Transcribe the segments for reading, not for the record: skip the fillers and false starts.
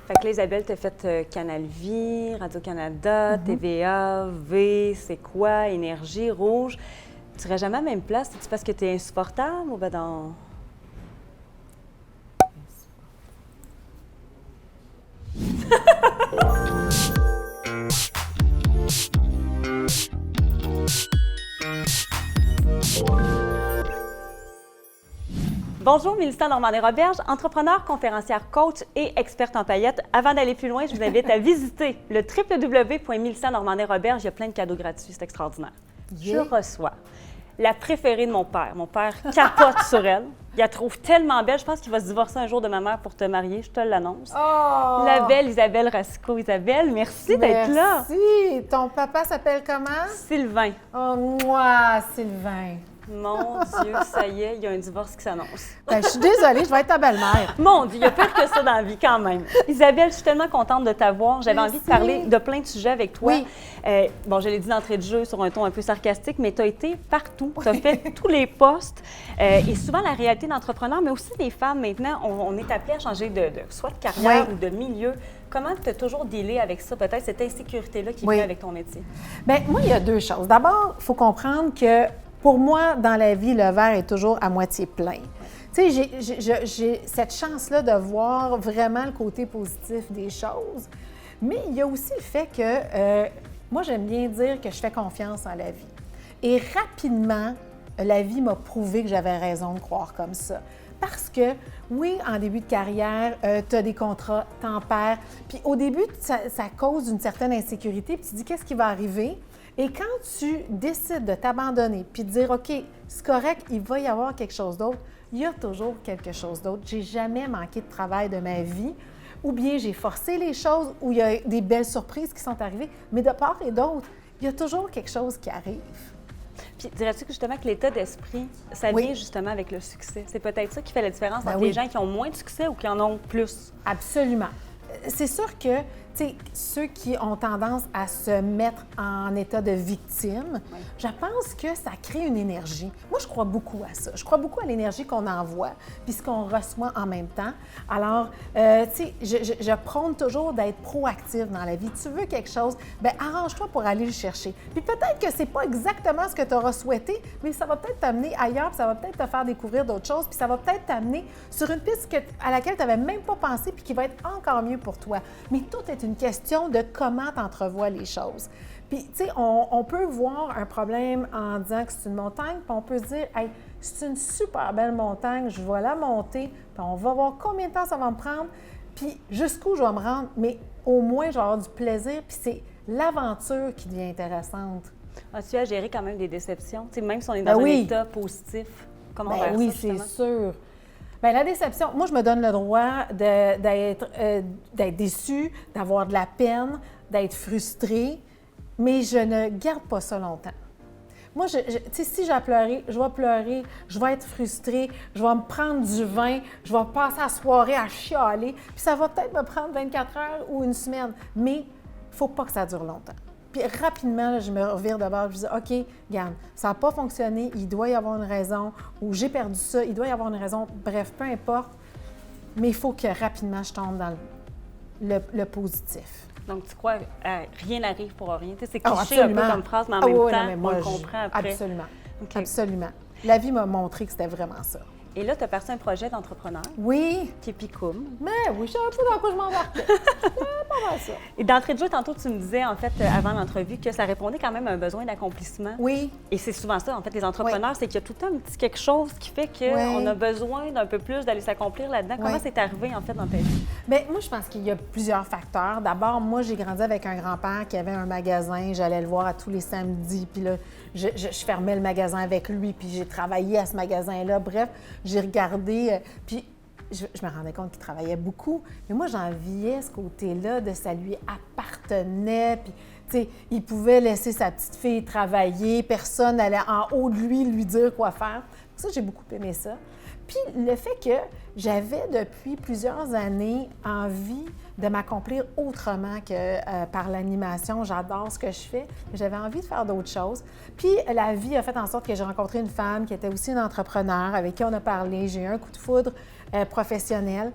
Fait que là, Isabelle, t'as fait Canal Vie, Radio-Canada, TVA, V, C'est quoi, Énergie, Rouge. Tu serais jamais à la même place? C'est-tu parce que t'es insupportable ou ben dans... Bonjour, Mélissa Normandin-Roberge, entrepreneur, conférencière, coach et experte en paillettes. Avant d'aller plus loin, je vous invite à visiter le www.melissanormandin-roberge. Il y a plein de cadeaux gratuits, c'est extraordinaire. Yeah. Je reçois la préférée de mon père. Mon père capote sur elle. Il la trouve tellement belle. Je pense qu'il va se divorcer un jour de ma mère pour te marier. Je te l'annonce. Oh! La belle Isabelle Racicot. Isabelle, merci d'être là. Merci. Ton papa s'appelle comment? Sylvain. Oh, moi, Sylvain. Mon Dieu, ça y est, il y a un divorce qui s'annonce. Ben, je suis désolée, je vais être ta belle-mère. Mon Dieu, il y a pire que ça dans la vie quand même. Isabelle, je suis tellement contente de t'avoir. J'avais envie de parler de plein de sujets avec toi. Oui. Bon, je l'ai dit d'entrée de jeu sur un ton un peu sarcastique, mais tu as été partout. Tu as fait tous les postes. Et souvent, la réalité d'entrepreneur, mais aussi des femmes maintenant, on est appelé à changer de soit de carrière ou de milieu. Comment tu as toujours dealé avec ça, peut-être cette insécurité-là qui vient avec ton métier? Bien, moi, il y a deux choses. D'abord, il faut comprendre que pour moi, dans la vie, le verre est toujours à moitié plein. Tu sais, j'ai cette chance-là de voir vraiment le côté positif des choses, mais il y a aussi le fait que moi, j'aime bien dire que je fais confiance en la vie. Et rapidement, la vie m'a prouvé que j'avais raison de croire comme ça. Parce que, oui, en début de carrière, tu as des contrats, t'en perds. Puis au début, ça cause une certaine insécurité, puis tu te dis, qu'est-ce qui va arriver? Et quand tu décides de t'abandonner puis de dire, OK, c'est correct, il va y avoir quelque chose d'autre, il y a toujours quelque chose d'autre. J'ai jamais manqué de travail de ma vie, ou bien j'ai forcé les choses, ou il y a des belles surprises qui sont arrivées, mais de part et d'autre, il y a toujours quelque chose qui arrive. Puis dirais-tu que justement que l'état d'esprit, ça vient justement avec le succès? C'est peut-être ça qui fait la différence entre les gens qui ont moins de succès ou qui en ont plus? Absolument. C'est sûr que, tu sais, ceux qui ont tendance à se mettre en état de victime, je pense que ça crée une énergie. Moi, je crois beaucoup à ça. Je crois beaucoup à l'énergie qu'on envoie puis ce qu'on reçoit en même temps. Alors, tu sais, je prône toujours d'être proactive dans la vie. Tu veux quelque chose, bien, arrange-toi pour aller le chercher. Puis peut-être que c'est pas exactement ce que tu auras souhaité, mais ça va peut-être t'amener ailleurs, puis ça va peut-être te faire découvrir d'autres choses, puis ça va peut-être t'amener sur une piste à laquelle tu n'avais même pas pensé puis qui va être encore mieux pour toi. Mais tout est une question de comment tu entrevois les choses. Puis, tu sais, on peut voir un problème en disant que c'est une montagne, puis on peut se dire, hey, c'est une super belle montagne, je vais la monter, puis on va voir combien de temps ça va me prendre, puis jusqu'où je vais me rendre, mais au moins, je vais avoir du plaisir, puis c'est l'aventure qui devient intéressante. As-tu à gérer quand même des déceptions? Tu sais, même si on est dans un état positif, comment on gère ça, justement? Oui, c'est sûr. Bien, la déception, moi, je me donne le droit d'être déçue, d'avoir de la peine, d'être frustrée, mais je ne garde pas ça longtemps. Moi, tu sais, si j'ai pleuré, je vais être frustrée, je vais me prendre du vin, je vais passer la soirée à chialer, puis ça va peut-être me prendre 24 heures ou une semaine, mais il ne faut pas que ça dure longtemps. Puis rapidement, là, je me revire de bord, je dis, OK, regarde, ça n'a pas fonctionné, il doit y avoir une raison, ou j'ai perdu ça, il doit y avoir une raison, bref, peu importe, mais il faut que rapidement je tombe dans le positif. Donc, tu crois rien n'arrive pour rien. Tu sais, c'est cliché un peu comme phrase, mais en même temps, on le comprend après. Absolument, absolument. La vie m'a montré que c'était vraiment ça. Et là, tu as parti un projet d'entrepreneur. Oui. Qui est Picoum. Mais oui, je sais un peu dans quoi je m'embarquais. Pas mal ça. Et d'entrée de jeu, tantôt, tu me disais, en fait, avant l'entrevue, que ça répondait quand même à un besoin d'accomplissement. Oui. Et c'est souvent ça, en fait, les entrepreneurs, c'est qu'il y a tout le temps un petit quelque chose qui fait qu'on a besoin d'un peu plus d'aller s'accomplir là-dedans. Comment c'est arrivé, en fait, dans ta vie? Bien, moi, je pense qu'il y a plusieurs facteurs. D'abord, moi, j'ai grandi avec un grand-père qui avait un magasin. J'allais le voir à tous les samedis. Puis là, je fermais le magasin avec lui. Puis j'ai travaillé à ce magasin-là. Bref, j'ai regardé. Puis je me rendais compte qu'il travaillait beaucoup. Mais moi, j'enviais ce côté-là de ça lui appartenait. Puis, tu sais, il pouvait laisser sa petite fille travailler. Personne n'allait en haut de lui dire quoi faire. Ça, j'ai beaucoup aimé ça. Puis le fait que j'avais depuis plusieurs années envie de m'accomplir autrement que par l'animation. J'adore ce que je fais, mais j'avais envie de faire d'autres choses. Puis la vie a fait en sorte que j'ai rencontré une femme qui était aussi une entrepreneur avec qui on a parlé. J'ai eu un coup de foudre professionnel.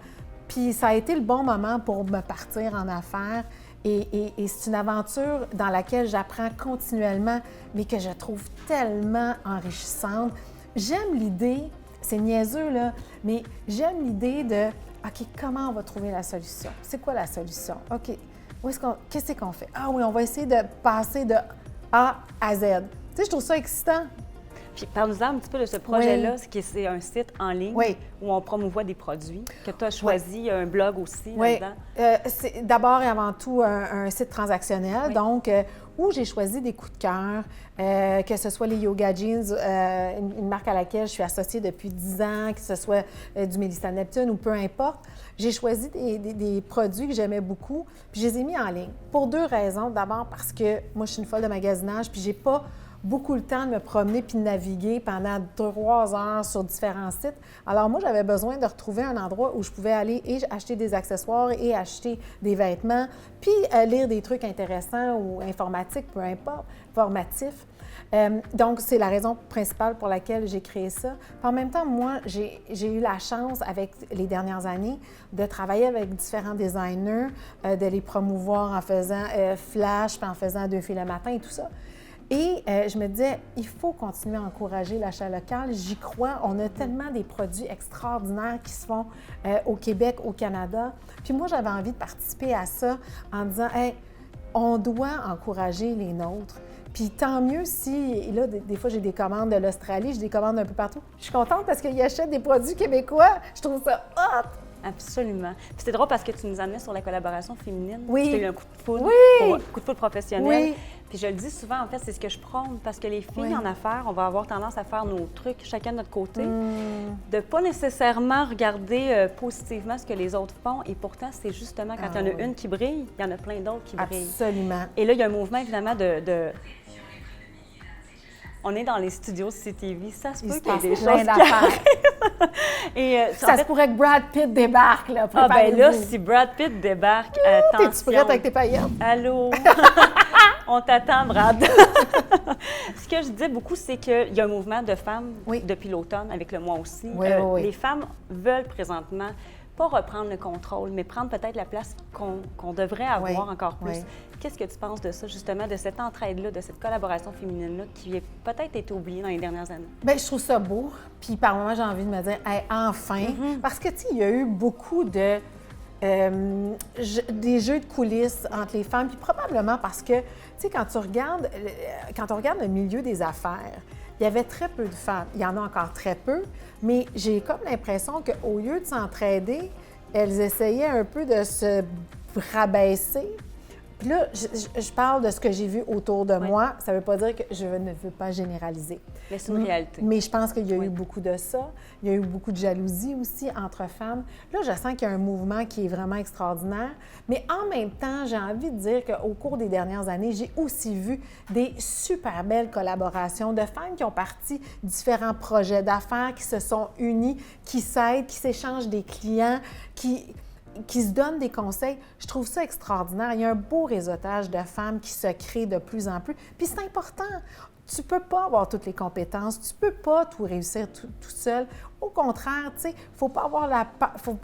Puis ça a été le bon moment pour me partir en affaires. Et c'est une aventure dans laquelle j'apprends continuellement, mais que je trouve tellement enrichissante. J'aime l'idée, c'est niaiseux là, mais j'aime l'idée de, OK, comment on va trouver la solution? C'est quoi la solution? OK, qu'est-ce qu'on fait? Ah oui, on va essayer de passer de A à Z. Tu sais, je trouve ça excitant. Puis parle-nous un petit peu de ce projet-là, c'est un site en ligne où on promouvoit des produits, que tu as choisi, un blog aussi là-dedans. C'est d'abord et avant tout un site transactionnel, donc où j'ai choisi des coups de cœur, que ce soit les Yoga Jeans, une marque à laquelle je suis associée depuis 10 ans, que ce soit du Mélissa Neptune ou peu importe. J'ai choisi des produits que j'aimais beaucoup, puis je les ai mis en ligne. Pour 2 raisons. D'abord parce que moi, je suis une folle de magasinage, puis j'ai pas beaucoup le temps de me promener puis de naviguer pendant 3 heures sur différents sites. Alors moi, j'avais besoin de retrouver un endroit où je pouvais aller et acheter des accessoires et acheter des vêtements, puis lire des trucs intéressants ou informatiques, peu importe, formatifs. Donc, c'est la raison principale pour laquelle j'ai créé ça. Puis en même temps, moi, j'ai eu la chance, avec les dernières années, de travailler avec différents designers, de les promouvoir en faisant flash, puis en faisant 2 filles le matin et tout ça. Et je me disais, il faut continuer à encourager l'achat local. J'y crois. On a tellement des produits extraordinaires qui se font au Québec, au Canada. Puis moi, j'avais envie de participer à ça en disant, hey, on doit encourager les nôtres. Puis tant mieux si, là, des fois, j'ai des commandes de l'Australie, j'ai des commandes un peu partout. Je suis contente parce qu'ils achètent des produits québécois. Je trouve ça hot! Absolument. Puis c'est drôle parce que tu nous amenais sur la collaboration féminine. Oui. Tu as eu un coup de foudre, un coup de foudre professionnel. Oui. Puis je le dis souvent, en fait, c'est ce que je prône parce que les filles en affaires, on va avoir tendance à faire nos trucs chacun de notre côté, de ne pas nécessairement regarder positivement ce que les autres font. Et pourtant, c'est justement quand il y en a une qui brille, il y en a plein d'autres qui brillent. Absolument. Et là, il y a un mouvement, évidemment, On est dans les studios CTV, ça se peut qu'il y ait des choses Ça se pourrait que Brad Pitt débarque, là. Ah ben là, si Brad Pitt débarque, attention. T'es-tu prête avec tes paillettes? Allô? On t'attend, Brad. Ce que je disais beaucoup, c'est qu'il y a un mouvement de femmes depuis l'automne, avec le mois aussi. Les femmes veulent présentement pas reprendre le contrôle, mais prendre peut-être la place qu'on devrait avoir encore plus. Qu'est-ce que tu penses de ça, justement, de cette entraide-là, de cette collaboration féminine-là qui a peut-être été oubliée dans les dernières années? Bien, je trouve ça beau. Puis par moments, j'ai envie de me dire, hey, enfin! Parce que, tu sais, il y a eu beaucoup de... des jeux de coulisses entre les femmes, puis probablement parce que, tu sais, quand on regarde le milieu des affaires, il y avait très peu de femmes. Il y en a encore très peu, mais j'ai comme l'impression qu'au lieu de s'entraider, elles essayaient un peu de se rabaisser. Puis là, je parle de ce que j'ai vu autour de moi. Ça ne veut pas dire que je ne veux pas généraliser. Mais c'est une réalité. Mais je pense qu'il y a eu beaucoup de ça. Il y a eu beaucoup de jalousie aussi entre femmes. Là, je sens qu'il y a un mouvement qui est vraiment extraordinaire. Mais en même temps, j'ai envie de dire qu'au cours des dernières années, j'ai aussi vu des super belles collaborations de femmes qui ont parti différents projets d'affaires, qui se sont unies, qui s'aident, qui s'échangent des clients, qui se donnent des conseils. Je trouve ça extraordinaire. Il y a un beau réseautage de femmes qui se crée de plus en plus. Puis c'est important. Tu ne peux pas avoir toutes les compétences. Tu ne peux pas tout réussir tout seul. Au contraire, tu sais, faut pas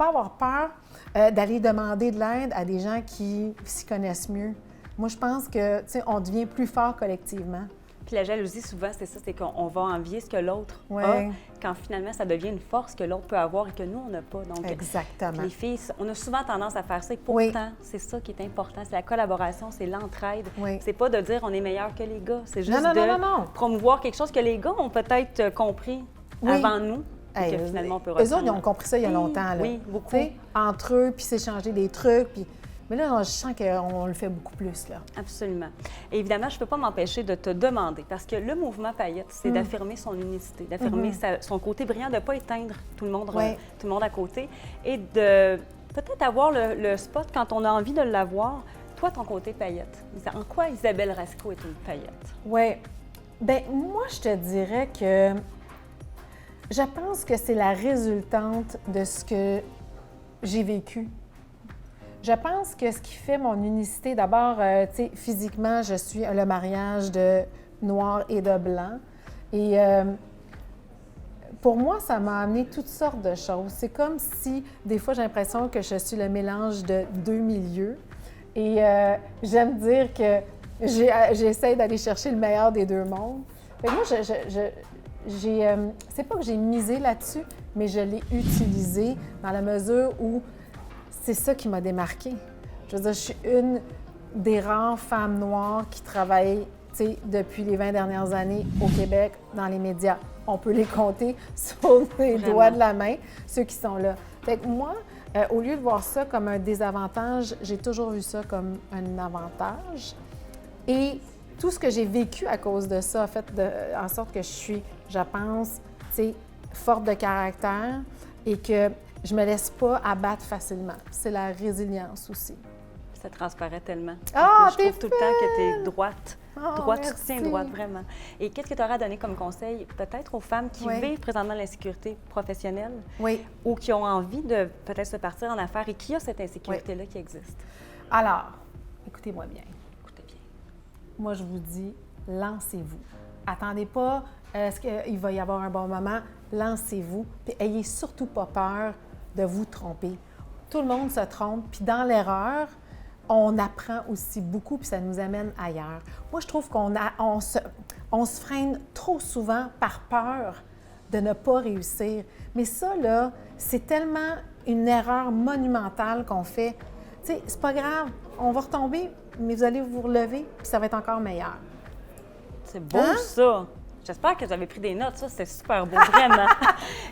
avoir peur d'aller demander de l'aide à des gens qui s'y connaissent mieux. Moi, je pense que, tu sais, on devient plus fort collectivement. Puis la jalousie, souvent, c'est ça, c'est qu'on va envier ce que l'autre a, quand finalement, ça devient une force que l'autre peut avoir et que nous, on n'a pas. Donc, exactement. Les filles, on a souvent tendance à faire ça. Et pourtant, c'est ça qui est important. C'est la collaboration, c'est l'entraide. C'est pas de dire on est meilleur que les gars. C'est juste de promouvoir quelque chose que les gars ont peut-être compris avant nous. Et que finalement, on peut reprendre. Eux autres, ils ont compris ça il y a longtemps. Là. Oui, beaucoup. T'sais, entre eux, puis s'échanger des trucs, puis... Mais là, je sens qu'on le fait beaucoup plus, là. Absolument. Et évidemment, je ne peux pas m'empêcher de te demander, parce que le mouvement Paillettes, c'est d'affirmer son unicité, d'affirmer son côté brillant, de ne pas éteindre tout le monde à côté et de peut-être avoir le spot quand on a envie de l'avoir. Toi, ton côté paillette, en quoi Isabelle Rasco est une paillette? Oui. Bien, moi, je te dirais que je pense que c'est la résultante de ce que j'ai vécu. Je pense que ce qui fait mon unicité, d'abord, tu sais, physiquement, je suis le mariage de noir et de blanc. Et pour moi, ça m'a amené toutes sortes de choses. C'est comme si, des fois, j'ai l'impression que je suis le mélange de deux milieux. Et j'aime dire que j'essaie d'aller chercher le meilleur des deux mondes. Fait que moi, c'est pas que j'ai misé là-dessus, mais je l'ai utilisé dans la mesure où c'est ça qui m'a démarquée. Je veux dire, je suis une des rares femmes noires qui travaillent, tu sais, depuis les 20 dernières années au Québec dans les médias. On peut les compter sur les doigts de la main, ceux qui sont là. Fait que moi, au lieu de voir ça comme un désavantage, j'ai toujours vu ça comme un avantage. Et tout ce que j'ai vécu à cause de ça a fait en sorte que je suis, je pense, tu sais, forte de caractère et que je me laisse pas abattre facilement. C'est la résilience aussi. Ça transparaît tellement. Ah, je trouve tout le temps que tu es droite. Oh, Droite, tu merci. te tiens droite, vraiment. Et qu'est-ce que tu auras à donner comme conseil, peut-être aux femmes qui vivent présentement l'insécurité professionnelle ou qui ont envie de peut-être se partir en affaires et qui a cette insécurité-là qui existe? Alors, écoutez-moi bien. Écoutez bien. Moi, je vous dis, lancez-vous. Attendez pas, est-ce qu'il va y avoir un bon moment? Lancez-vous, puis ayez surtout pas peur de vous tromper. Tout le monde se trompe, puis dans l'erreur, on apprend aussi beaucoup, puis ça nous amène ailleurs. Moi, je trouve on se freine trop souvent par peur de ne pas réussir. Mais ça, là, c'est tellement une erreur monumentale qu'on fait. Tu sais, c'est pas grave, on va retomber, mais vous allez vous relever, puis ça va être encore meilleur. C'est beau, ça! J'espère que vous avez pris des notes, ça, c'était super beau, vraiment.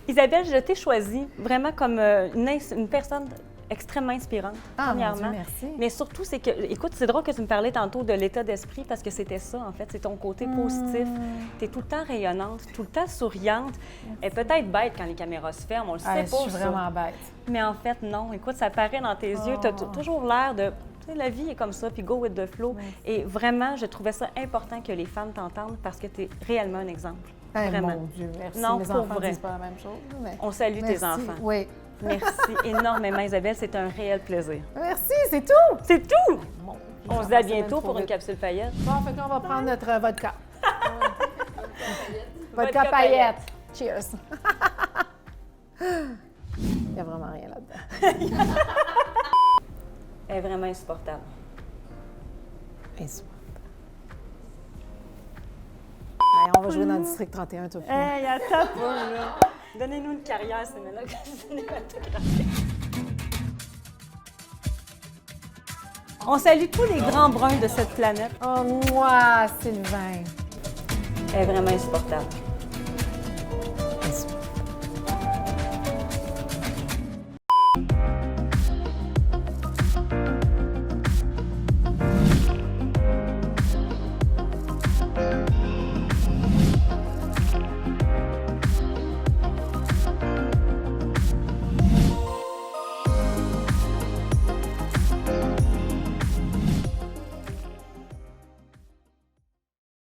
Isabelle, je t'ai choisie vraiment comme une personne extrêmement inspirante, premièrement. Mon Dieu, merci. Mais surtout, c'est que, écoute, c'est drôle que tu me parlais tantôt de l'état d'esprit parce que c'était ça, en fait, c'est ton côté positif. Tu es tout le temps rayonnante, tout le temps souriante. Elle est peut-être bête quand les caméras se ferment, on le sait pas. Je suis vraiment bête. Mais en fait, non. Écoute, ça paraît dans tes yeux. Tu as toujours l'air de... Tu sais, la vie est comme ça, puis go with the flow. Et vraiment, je trouvais ça important que les femmes t'entendent parce que tu es réellement un exemple. Vraiment. Mon Dieu, merci. Non, mes pour enfants vrai. disent pas la même chose. Mais... On salue tes Merci. enfants. Oui. Merci énormément, Isabelle. C'est un réel plaisir. Merci, c'est tout! C'est tout! Bon, On se dit à bientôt pour une capsule paillette. Bon, fait qu'on va prendre notre vodka. Vodka paillette. Cheers! Il n'y a vraiment rien là-dedans. Elle est vraiment insupportable. Insupportable. Allez, on va jouer dans le district 31 tout de suite. Hey, attends pas, là. Donnez-nous une carrière cinématographique. On salue tous les grands bruns de cette planète. Oh, moi, Sylvain. Elle est vraiment insupportable.